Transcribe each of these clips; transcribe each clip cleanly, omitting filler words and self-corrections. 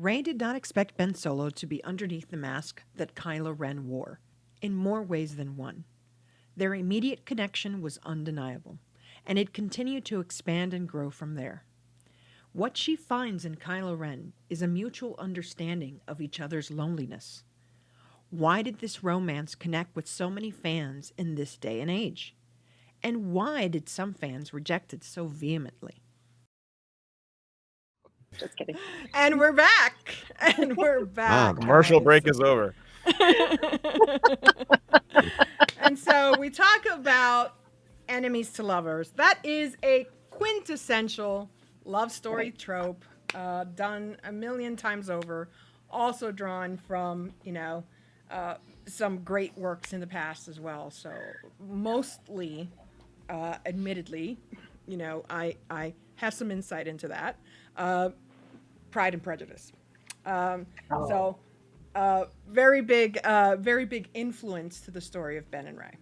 Rey did not expect Ben Solo to be underneath the mask that Kylo Ren wore, in more ways than one. Their immediate connection was undeniable, and it continued to expand and grow from there. What she finds in Kylo Ren is a mutual understanding of each other's loneliness. Why did this romance connect with so many fans in this day and age? And why did some fans reject it so vehemently? Just kidding. And we're back. And we're back. Commercial guys. break is over. And so we talk about enemies to lovers. That is a quintessential love story trope, done a million times over. Also drawn from, some great works in the past as well. So mostly, admittedly, I have some insight into that. Pride and Prejudice. So very big influence to the story of Ben and Rey.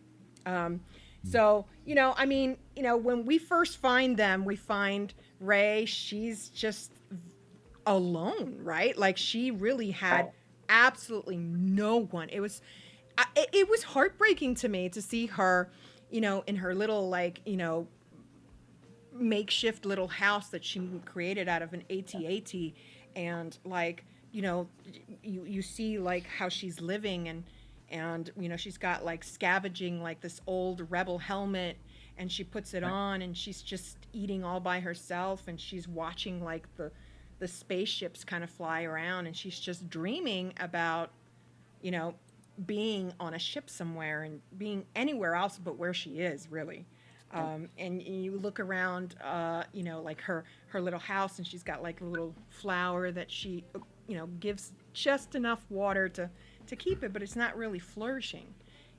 So, when we first find them, we find Rey, she's just alone, right? Like she really had absolutely no one. It was heartbreaking to me to see her, in her little, makeshift little house that she created out of an AT-AT, and you see like how she's living, and she's got like scavenging like this old rebel helmet, and she puts it on, and she's just eating all by herself, and she's watching like the spaceships kind of fly around, and she's just dreaming about being on a ship somewhere and being anywhere else but where she is, really. And you look around, like her little house, and she's got like a little flower that she, gives just enough water to keep it, but it's not really flourishing.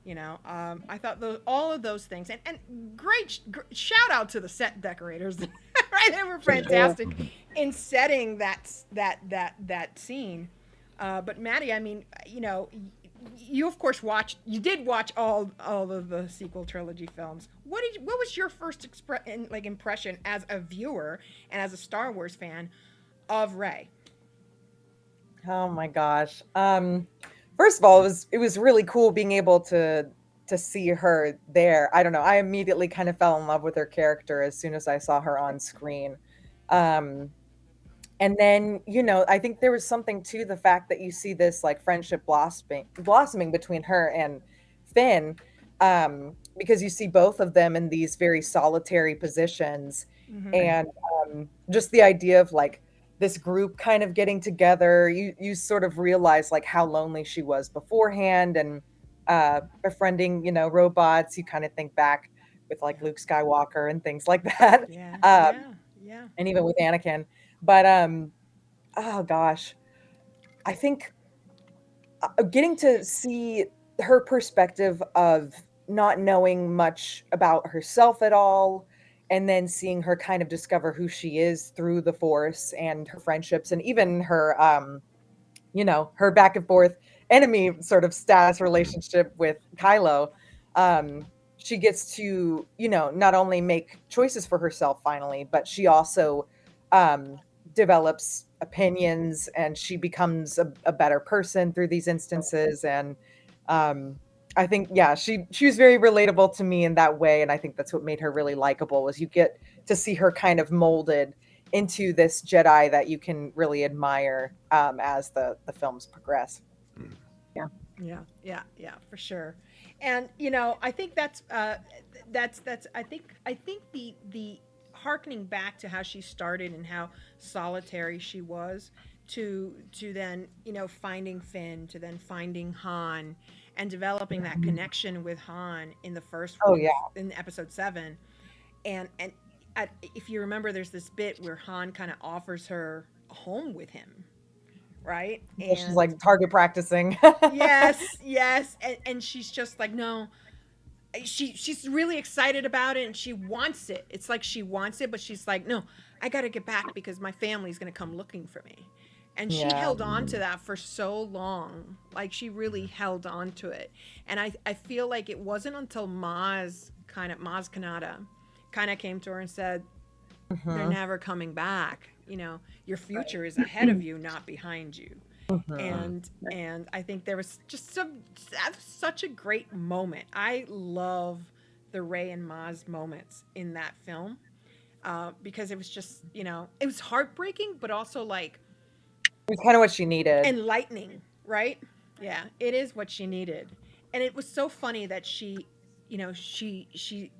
I thought all of those things, and great shout out to the set decorators, right? They were fantastic in setting that scene. But Maddie, I mean, you of course did watch all of the sequel trilogy films. What was your first impression as a viewer and as a Star Wars fan of Rey? Oh my gosh. First of all, it was really cool being able to see her there. I don't know. I immediately kind of fell in love with her character as soon as I saw her on screen. And then, I think there was something to the fact that you see this like friendship blossoming between her and Finn, because you see both of them in these very solitary positions. Mm-hmm. And just the idea of like this group kind of getting together, you sort of realize like how lonely she was beforehand, and befriending, robots. You kind of think back with like Luke Skywalker and things like that. Yeah. And even with Anakin. But oh gosh, I think getting to see her perspective of not knowing much about herself at all, and then seeing her kind of discover who she is through the Force and her friendships, and even her her back and forth enemy sort of status relationship with Kylo. She gets to, not only make choices for herself finally, but she also develops opinions, and she becomes a better person through these instances. And I think, yeah, she was very relatable to me in that way. And I think that's what made her really likable, was you get to see her kind of molded into this Jedi that you can really admire as the films progress. Yeah, for sure. And I think that's I think the harkening back to how she started and how solitary she was, to then finding Finn, to then finding Han, and developing that connection with Han in the first in episode 7. And if you remember, there's this bit where Han kind of offers her a home with him, right? And she's like target practicing. yes, and she's just like, no. She's really excited about it, and she wants it. It's like she wants it, but she's like, no, I got to get back because my family's going to come looking for me. And she held on to that for so long. Like, she really held on to it. And I feel like it wasn't until Maz Kanata kind of came to her and said, They're Mhm. never coming back. You know, your future is ahead of you, not behind you. Mhm. And I think there was just that's such a great moment. I love the Ray and Maz moments in that film, because it was just, you know, it was heartbreaking, but also like It was kind of what she needed. enlightening, right? Yeah, it is what she needed. And it was so funny that she, you know, she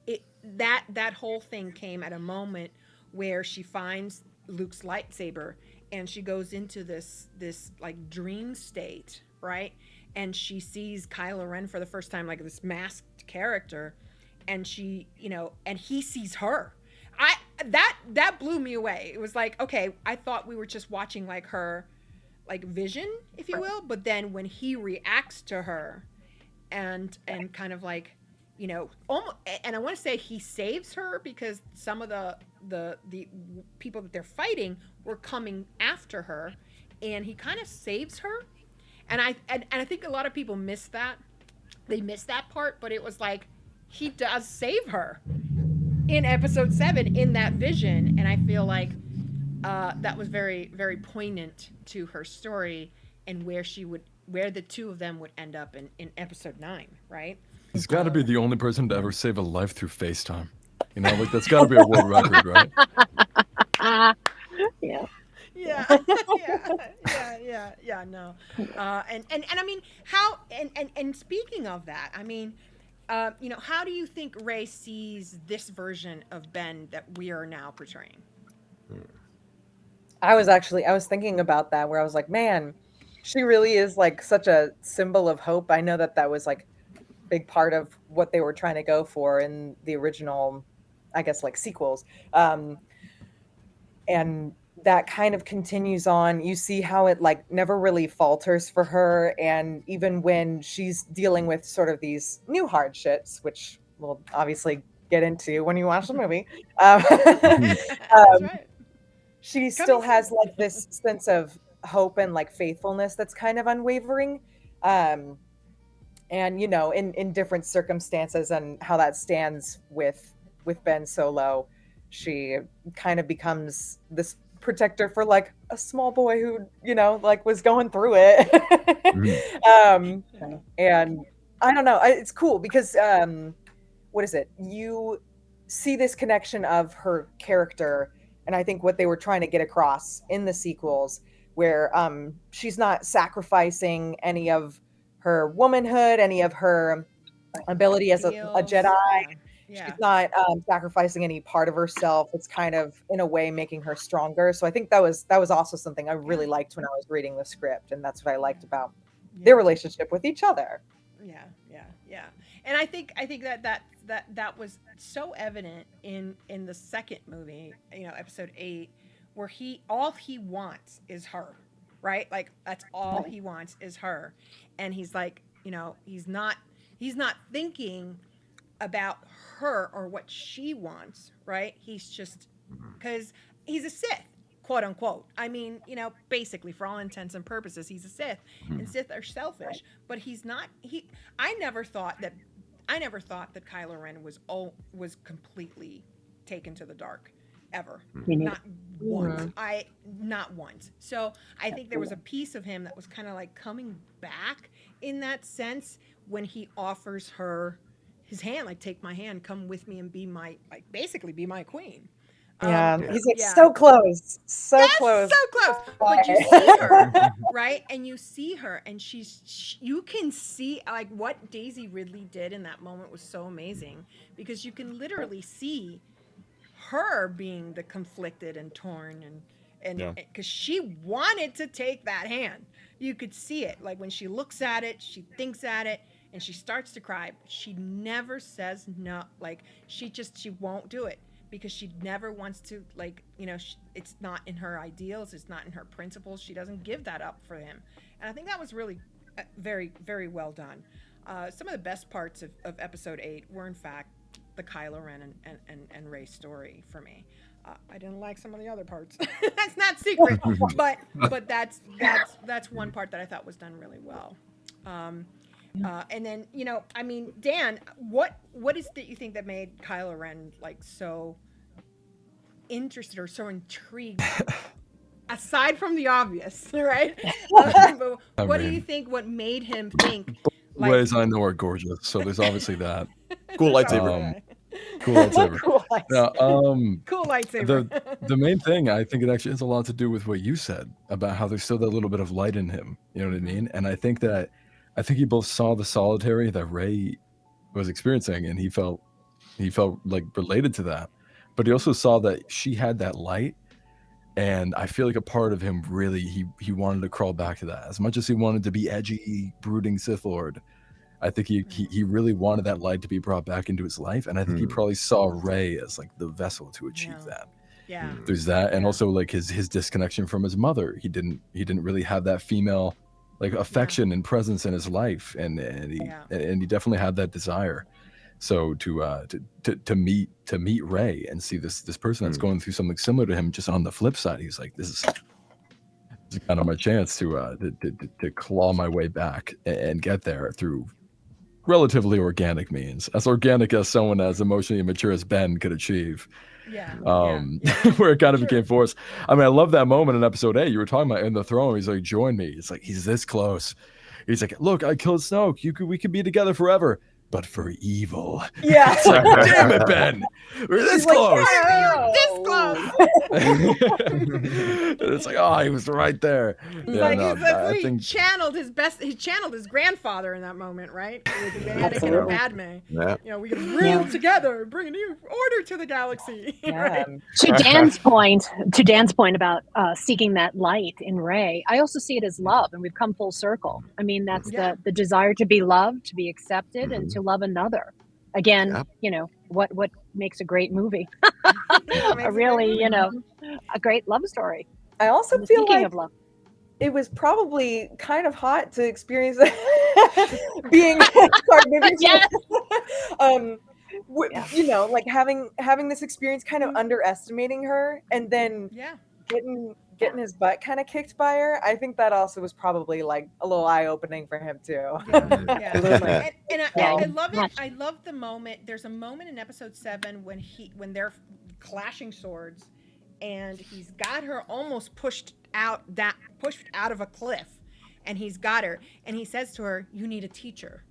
it that whole thing came at a moment where she finds Luke's lightsaber, and she goes into this like dream state, right? And she sees Kylo Ren for the first time, like this masked character, and she, you know, and he sees her. I that blew me away. It was like, okay, I thought we were just watching like her like vision, if you will, but then when he reacts to her and kind of like, you know, almost, and I want to say he saves her because some of the people that they're fighting were coming after her, and he kind of saves her. And I think a lot of people miss that. They miss that part, but it was like he does save her in episode 7 in that vision, and I feel like that was very, very poignant to her story and where the two of them would end up in episode 9, right? He's got to be the only person to ever save a life through FaceTime. You know, like that's got to be a world record, right? Yeah. Yeah, yeah, no. And I mean, how, and speaking of that, I mean, you know, how do you think Ray sees this version of Ben that we are now portraying? I was thinking about that where I was like, man, she really is like such a symbol of hope. I know that that was like big part of what they were trying to go for in the original, I guess, like sequels. Um, and that kind of continues on. You see how it like never really falters for her. And even when she's dealing with sort of these new hardships, which we'll obviously get into when you watch the movie, um, That's um, right. she Coming still soon. has like this sense of hope and like faithfulness that's kind of unwavering. Um, and you know, in different circumstances and how that stands with Ben Solo, she kind of becomes this protector for like a small boy who, you know, like was going through Mhm. it. And I don't know, it's cool because what is it? You see this connection of her character, and I think what they were trying to get across in the sequels, where she's not sacrificing any of her womanhood, any of her ability as a Ideals. Jedi. Yeah. She's Yeah. not sacrificing any part of herself. It's kind of in a way making her stronger. So I think that was also something I Yeah. really liked when I was reading the script, and that's what I liked about their Yeah. relationship with each other. Yeah, yeah. And I think that was so evident in the second movie, you know, episode 8, where all he wants is her, right? Like that's all he wants is her. And he's like, you know, he's not thinking about her or what she wants, right? He's just because he's a Sith, quote unquote. I mean, you know, basically for all intents and purposes, he's a Sith, and Sith are selfish. But he's not. I never thought that. I never thought that Kylo Ren was completely taken to the dark, ever. Me neither. Not once. Mhm. Not once. So I think there was a piece of him that was kind of like coming back in that sense when he offers her his hand, like take my hand, come with me and be my, like basically be my queen. Yeah, Yeah. he's like Yeah. so close, so Yes, close. so close. But you see her, right? And you see her, and you can see like what Daisy Ridley did in that moment was so amazing because you can literally see her being the conflicted and torn and Yeah. because she wanted to take that hand. You could see it. Like when she looks at it, she thinks at it, and she starts to cry. She never says no. Like she won't do it because she never wants to, like, you know, it's not in her ideals, it's not in her principles. She doesn't give that up for him. And I think that was really very, very well done. Some of the best parts of episode 8 were in fact the Kylo Ren and Rey story for me. I didn't like some of the other parts. That's not secret, but that's one part that I thought was done really well. Um, and then, you know, I mean, Dan, what is that you think that made Kylo Ren like so interested or so intrigued, aside from the obvious, right? But I what do you mean, think? What made him think like ways I know are gorgeous, so there's obviously that. Cool there's lightsaber. obviously Cool lightsaber. Cool. Now, cool lightsaber? the main thing, I think it actually has a lot to do with what you said about how there's still that little bit of light in him. You know what I mean? And I think he both saw the solitary that Rey was experiencing, and he felt like related to that, but he also saw that she had that light. And I feel like a part of him really he wanted to crawl back to that. As much as he wanted to be edgy, brooding Sith Lord, I think he really wanted that light to be brought back into his life. And I think he probably saw Rey as like the vessel to achieve that. Yeah. There's that, and Yeah. also like his disconnection from his mother. He didn't really have that female like affection and presence in his life, and he definitely had that desire. So to meet Rey and see this person that's going through something similar to him, just on the flip side, he's like, this is kind of my chance to claw my way back and get there through relatively organic means, as organic as someone as emotionally mature as Ben could achieve. Yeah. Where it kind of became forced. I mean, I love that moment in episode 8. You were talking about in the throne. He's like, join me. It's like he's this close. He's like, look, I killed Snoke. We could be together forever. But for evil. Yeah. It's like, damn it, Ben. We're this close. This close. It's like, oh, he was right there. I think he channeled his grandfather in that moment, right? With Anakin and Padme. Yeah. You know, we can rule together, bring a new order to the galaxy. Yeah. Right? To Dan's point about seeking that light in Rey, I also see it as love, and we've come full circle. I mean, that's the desire to be loved, to be accepted, and to love another. Again, what makes a great movie? A really, a great love story. I also feel Speaking like of love, it was probably kind of hot to experience being sorry, maybe Yes. like having this experience, kind of underestimating her, and then getting his butt kind of kicked by her. I think that also was probably like a little eye-opening for him too. I love it. I love the moment. There's a moment in episode 7 when they're clashing swords, and he's got her almost pushed out of a cliff, and he's got her, and he says to her, "You need a teacher."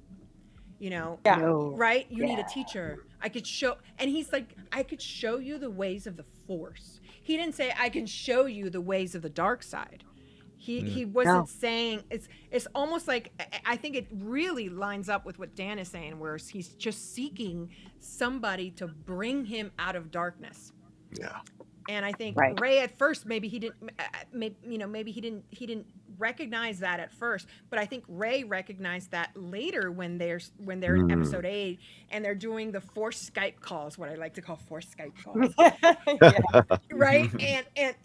Right? You need a teacher. I could show, and he's like, I could show you the ways of the Force. He didn't say I can show you the ways of the dark side. He wasn't saying it's almost like, I think it really lines up with what Dan is saying, where he's just seeking somebody to bring him out of darkness. Yeah. And I think Rey at first maybe he didn't recognize that at first, but I think Rey recognized that later when they're in episode 8 and they're doing the Force Skype calls, what I like to call Force Skype calls. Right?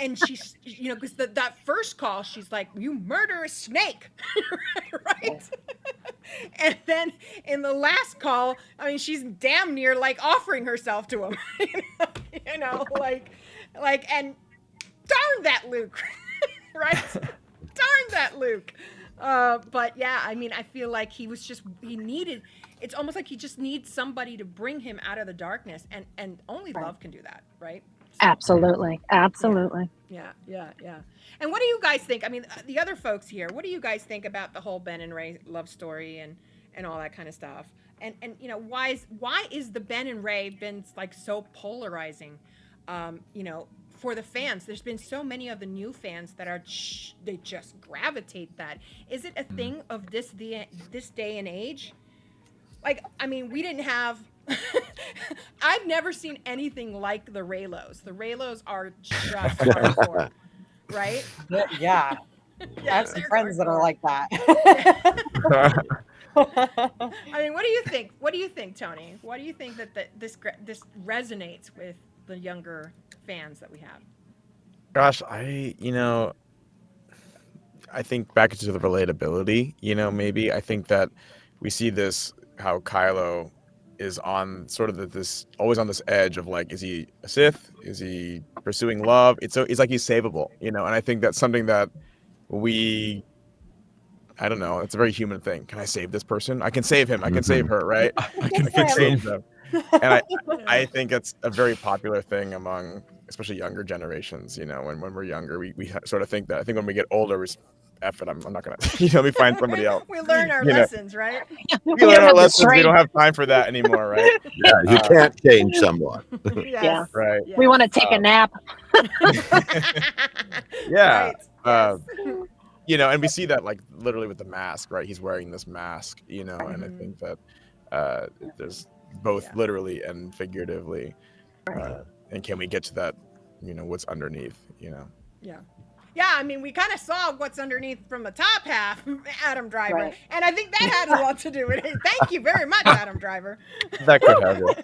And she's, because that first call, she's like, "You murderous snake." Right? And then in the last call, I mean, she's damn near like offering herself to him. And darn that Luke. Right? Darn that Luke. But yeah, I mean, I feel like it's almost like he just needs somebody to bring him out of the darkness, and only love can do that, right? Absolutely. Yeah. And what do you guys think? I mean, the other folks here, what do you guys think about the whole Ben and Rey love story and all that kind of stuff? And why is the Ben and Rey been like so polarizing? For the fans, there's been so many of the new fans that they just gravitate that. Is it a thing of this day and age? Like, I mean, we didn't have. I've never seen anything like the reylos. The reylos are just hardcore, right? Yeah. I have some friends that are like that. I mean, what do you think? What do you think, Tony? What do you think that this resonates with the younger fans that we have? Gosh, I think back to the relatability, maybe I think that we see this, how Kylo is on sort of always on this edge of like, is he a Sith? Is he pursuing love? It's like he's savable, and I think that's something that I don't know, it's a very human thing. Can I save this person? I can save him. I can save her, right? I can save them. And I think it's a very popular thing among especially younger generations, when we're younger, we sort of think that. I think when we get older, we F it, I'm not gonna, let me find somebody else. We learn our lessons, right? We learn our lessons. We don't have time for that anymore, right? Yeah, you can't change someone. Yes. Right. Yes. We want to take a nap. Yeah. Right. Yes. And we see that like literally with the mask, right? He's wearing this mask, and I think that there's both literally and figuratively. And can we get to that, what's underneath, Yeah. Yeah, I mean, we kind of saw what's underneath from the top half, Adam Driver. Right. And I think that had a lot to do with it. Thank you very much, Adam Driver. That could have it.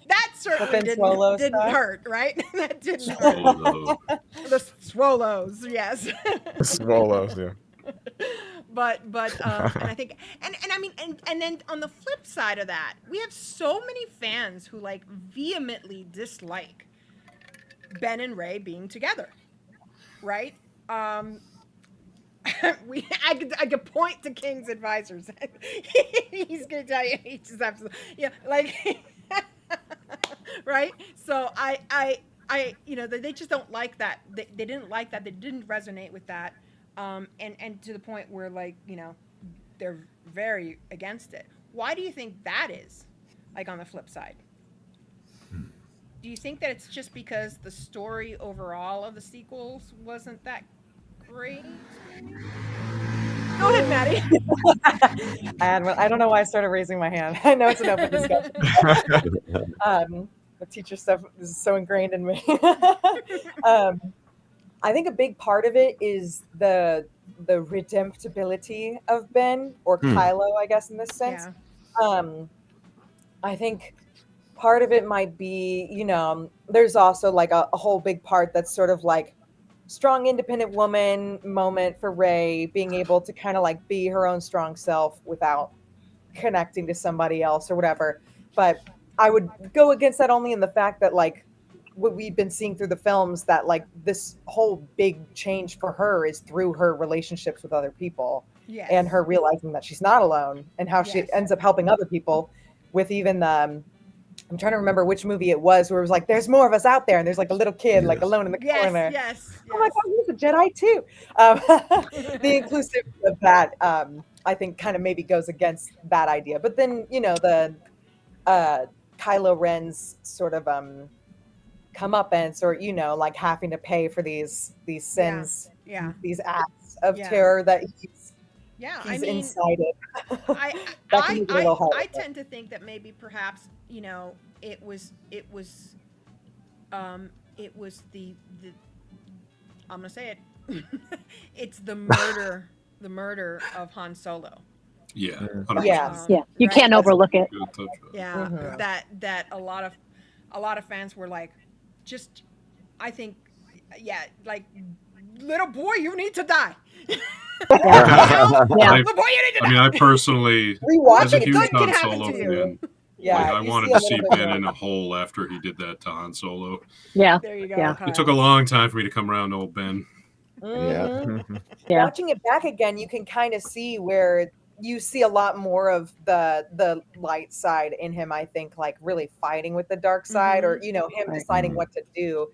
That certainly didn't hurt, right? That didn't hurt. The Swolos, yes. The Swolos, yeah. But and I think and I mean and then on the flip side of that, we have so many fans who like vehemently dislike Ben and Rey being together. Right? I could point to King's advisors. He's gonna tell you he just absolutely like right. So I they just don't like that. They didn't like that. They didn't resonate with that. And to the point where like they're very against it. Why do you think that is? Like on the flip side. Do you think that it's just because the story overall of the sequels wasn't that great? Go ahead, Maddie. I don't know why I started raising my hand. I know it's an open discussion. The teacher stuff is so ingrained in me. I think a big part of it is the redemptibility of Ben, or Kylo, I guess, in this sense. Yeah. I think part of it might be, there's also like a whole big part that's sort of like strong, independent woman moment for Rey, being able to kind of like be her own strong self without connecting to somebody else or whatever. But I would go against that only in the fact that like what we've been seeing through the films, that like this whole big change for her is through her relationships with other people. Yes. And her realizing that she's not alone, and how she ends up helping other people with even the I'm trying to remember which movie it was where it was like, there's more of us out there, and there's like a little kid like alone in the corner. Yes. Oh my God, he's a Jedi too. The inclusive of that, I think, kind of maybe goes against that idea. But then, the Kylo Ren's sort of comeuppance, or like having to pay for these sins, these acts of terror that he's incited. I tend to think that maybe perhaps it was the I'm gonna say it it's the murder of Han Solo. Yeah. 100%. You can't overlook it. That a lot of fans were like, just I think like, little boy, you need to die. I personally, as a huge Han Solo fan, I wanted to see Ben in a hole after he did that to Han Solo. Yeah. There you go. Yeah. It took a long time for me to come around to old Ben. Mm-hmm. Yeah. Watching it back again, you can kind of see where you see a lot more of the light side in him, I think, like really fighting with the dark side, or him deciding what to do.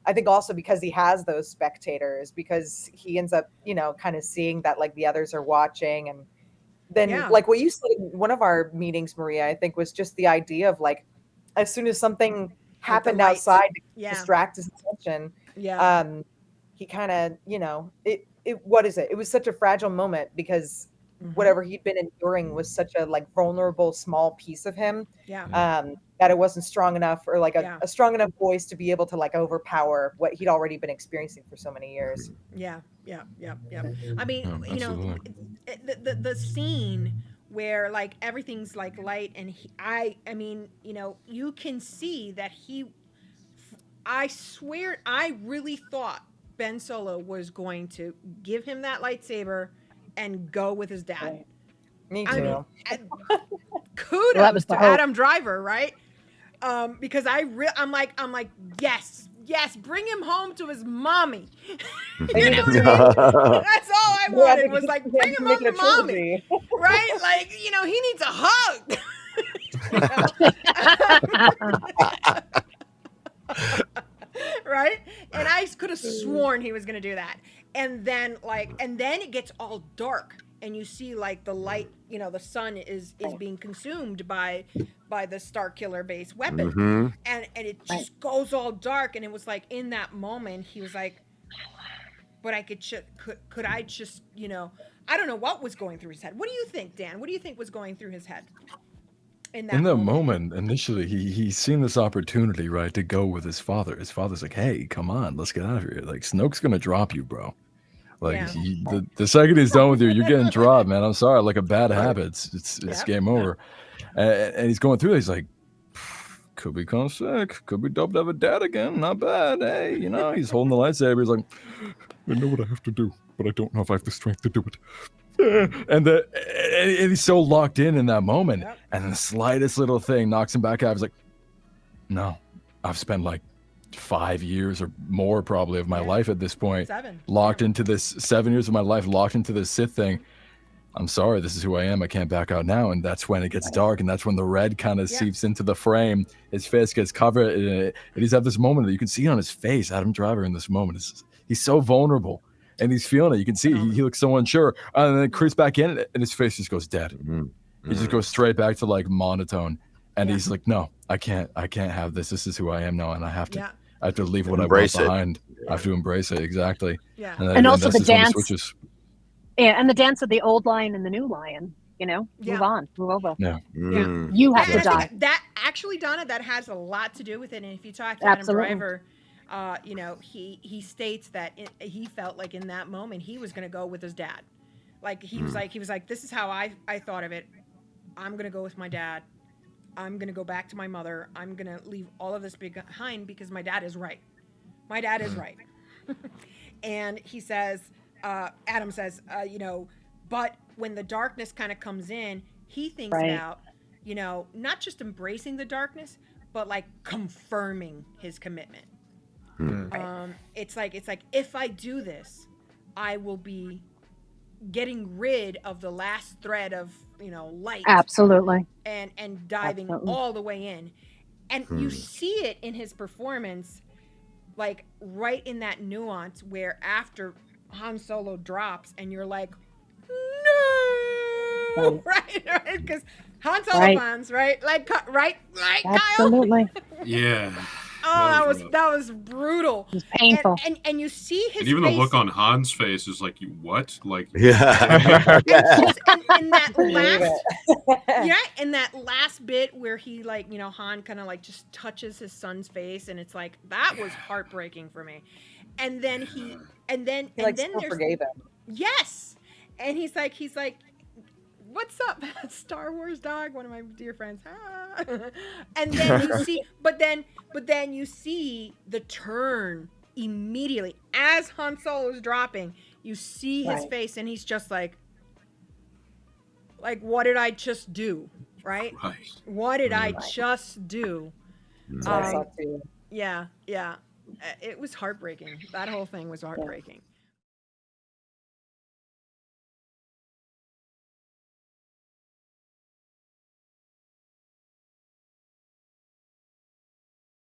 I think also because he has those spectators, because he ends up, kind of seeing that like the others are watching. And then like what you said in one of our meetings, Maria, I think, was just the idea of like, as soon as something happened outside to distract his attention, he kind of, what is it? It was such a fragile moment, because whatever he'd been enduring was such a like vulnerable small piece of him, that it wasn't strong enough, or like a strong enough voice to be able to like overpower what he'd already been experiencing for so many years. Yeah. I mean, the scene where like everything's like light, and I mean, you can see that I swear, I really thought Ben Solo was going to give him that lightsaber and go with his dad. Right. Me too. Kudos to Adam Driver, right? Because I'm like, yes, bring him home to his mommy. You know what I mean? That's all I wanted, was like, bring him home to mommy, right? Like, he needs a hug. have sworn he was going to do that. And then it gets all dark, and you see like the light, the sun is being consumed by the Star Killer base weapon. And it just goes all dark. And it was like, in that moment, he was like, but I could I just, I don't know what was going through his head. What do you think, Dan? What do you think was going through his head in that moment? Initially, he's seen this opportunity, right, to go with his father. His father's like, hey, come on, let's get out of here. Like, Snoke's going to drop you, bro. Like, the second he's done with you, you're getting dropped, man. I'm sorry, like a bad habit. It's game over. And he's going through it. He's like, could be kind of sick. Could be dope to have a dad again. Not bad. Hey, he's holding the lightsaber. He's like, I know what I have to do, but I don't know if I have the strength to do it. And he's so locked in that moment. Yep. And the slightest little thing knocks him back out. He's like, no, I've spent like 5 years or more probably of my life at this point. 7. Locked into this 7 years of my life, locked into this Sith thing. I'm sorry, this is who I am. I can't back out now. And that's when it gets dark, and that's when the red kind of seeps into the frame. His face gets covered, and he's at this moment that you can see on his face. Adam Driver in this moment, he's so vulnerable, and he's feeling it. You can see he looks so unsure, and then Chris back in, and his face just goes dead. He just goes straight back to like monotone, and he's like, "No, I can't have this. This is who I am now, and I have to. I have to leave what I brought behind. I have to embrace it exactly." Yeah, and also the dance. Yeah, and the dance of the old lion and the new lion, move on, move over. Yeah. You have to die. That actually, Donna, that has a lot to do with it. And if you talk to Adam Driver, he states that he felt like in that moment he was going to go with his dad. Like he was like, this is how I thought of it. I'm going to go with my dad. I'm going to go back to my mother. I'm going to leave all of this behind because my dad is right. My dad is right. And he says, Adam says, but when the darkness kind of comes in, he thinks about, not just embracing the darkness, but like confirming his commitment. It's like, if I do this, I will be getting rid of the last thread of, light. Absolutely. And diving all the way in. And you see it in his performance, like right in that nuance where after Han Solo drops and you're like, no, right? Because Han Solo fans, right? Like, right, absolutely. Kyle? Yeah. Oh, that was brutal. It was painful. And you see his and even face. the look on Han's face is like, you what? Like, in that last, in that last bit where he like, Han kind of like just touches his son's face, and it's like that was heartbreaking for me. And then he forgave him. Yes, and he's like, what's up, Star Wars dog? One of my dear friends. Ah. And then you see, but then you see the turn immediately as Han Solo's dropping. You see his face, and he's just like, what did I just do? Right? What did I just do? Yeah. It was heartbreaking. That whole thing was heartbreaking.